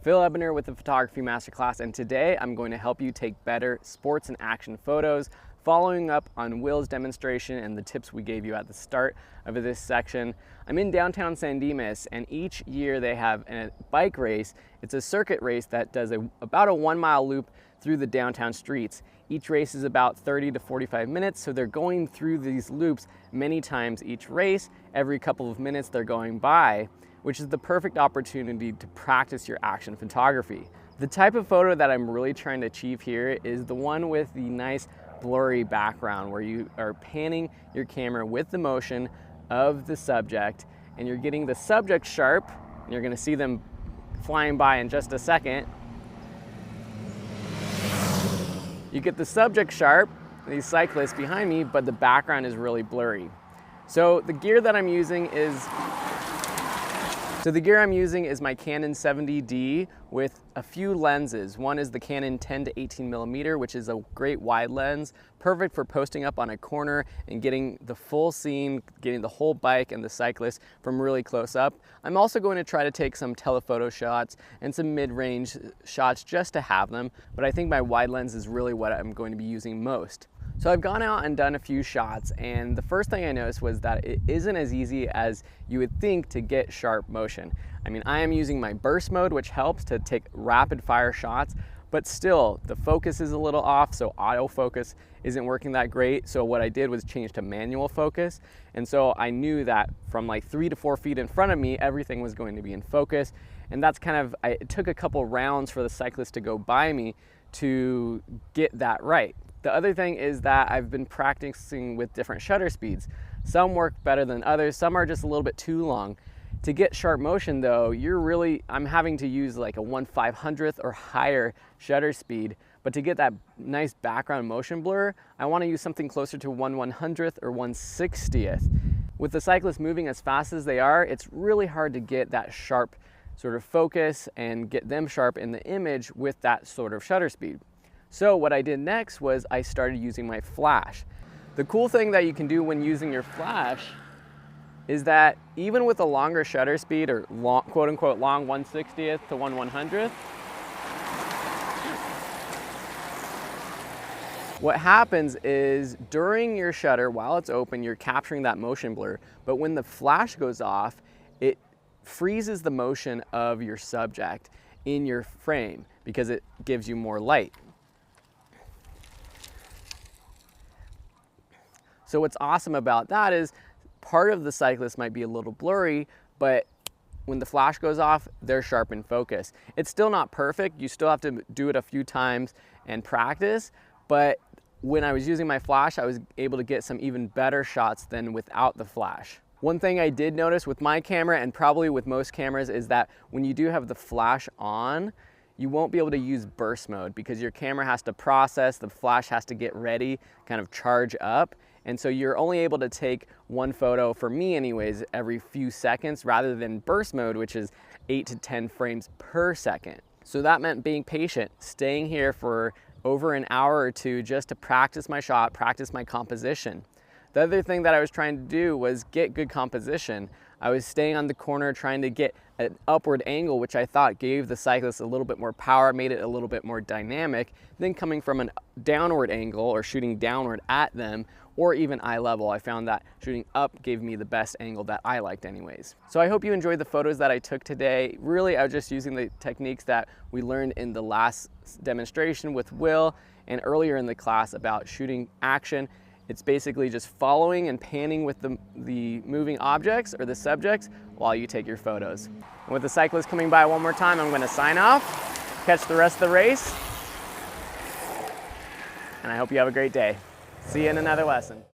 Phil Ebner with the Photography Masterclass, and today I'm going to help you take better sports and action photos, following up on Will's demonstration and the tips we gave you at the start of this section. I'm in downtown San Dimas, and each year they have a bike race. It's a circuit race that does about a 1 mile loop through the downtown streets. Each race is about 30 to 45 minutes, so they're going through these loops many times each race. Every couple of minutes they're going by, which is the perfect opportunity to practice your action photography. The type of photo that I'm really trying to achieve here is the one with the nice blurry background where you are panning your camera with the motion of the subject, and you're getting the subject sharp, and you're gonna see them flying by in just a second. You get the subject sharp, these cyclists behind me, but the background is really blurry. So the gear I'm using is my Canon 70D with a few lenses. One is the Canon 10 to 18 millimeter, which is a great wide lens, perfect for posting up on a corner and getting the full scene, getting the whole bike and the cyclist from really close up. I'm also going to try to take some telephoto shots and some mid-range shots just to have them, but I think my wide lens is really what I'm going to be using most. So I've gone out and done a few shots, and the first thing I noticed was that it isn't as easy as you would think to get sharp motion. I mean, I am using my burst mode, which helps to take rapid fire shots, but still the focus is a little off, so autofocus isn't working that great. So what I did was change to manual focus, and so I knew that from like 3 to 4 feet in front of me, everything was going to be in focus, and that's it took a couple rounds for the cyclist to go by me to get that right. The other thing is that I've been practicing with different shutter speeds. Some work better than others, some are just a little bit too long. To get sharp motion though, I'm having to use like a 1/500th or higher shutter speed, but to get that nice background motion blur, I want to use something closer to 1/100th or 1/60th. With the cyclists moving as fast as they are, it's really hard to get that sharp sort of focus and get them sharp in the image with that sort of shutter speed. So what I did next was I started using my flash. The cool thing that you can do when using your flash is that even with a longer shutter speed, or long, quote unquote long 1/60th to 1/100th, what happens is during your shutter, while it's open, you're capturing that motion blur, but when the flash goes off, it freezes the motion of your subject in your frame because it gives you more light. So what's awesome about that is part of the cyclist might be a little blurry, but when the flash goes off, they're sharp in focus. It's still not perfect. You still have to do it a few times and practice, but when I was using my flash, I was able to get some even better shots than without the flash. One thing I did notice with my camera, and probably with most cameras, is that when you do have the flash on, you won't be able to use burst mode because your camera has to process, the flash has to get ready, kind of charge up. And so you're only able to take one photo, for me anyways, every few seconds rather than burst mode, which is 8 to 10 frames per second. So that meant being patient, staying here for over an hour or two just to practice my shot, practice my composition. The other thing that I was trying to do was get good composition. I was staying on the corner trying to get an upward angle, which I thought gave the cyclist a little bit more power, made it a little bit more dynamic. Then coming from a downward angle or shooting downward at them, or even eye level, I found that shooting up gave me the best angle that I liked anyways. So I hope you enjoyed the photos that I took today. Really, I was just using the techniques that we learned in the last demonstration with Will and earlier in the class about shooting action. It's basically just following and panning with the moving objects or the subjects while you take your photos. And with the cyclist coming by one more time, I'm gonna sign off, catch the rest of the race, and I hope you have a great day. See you in another lesson.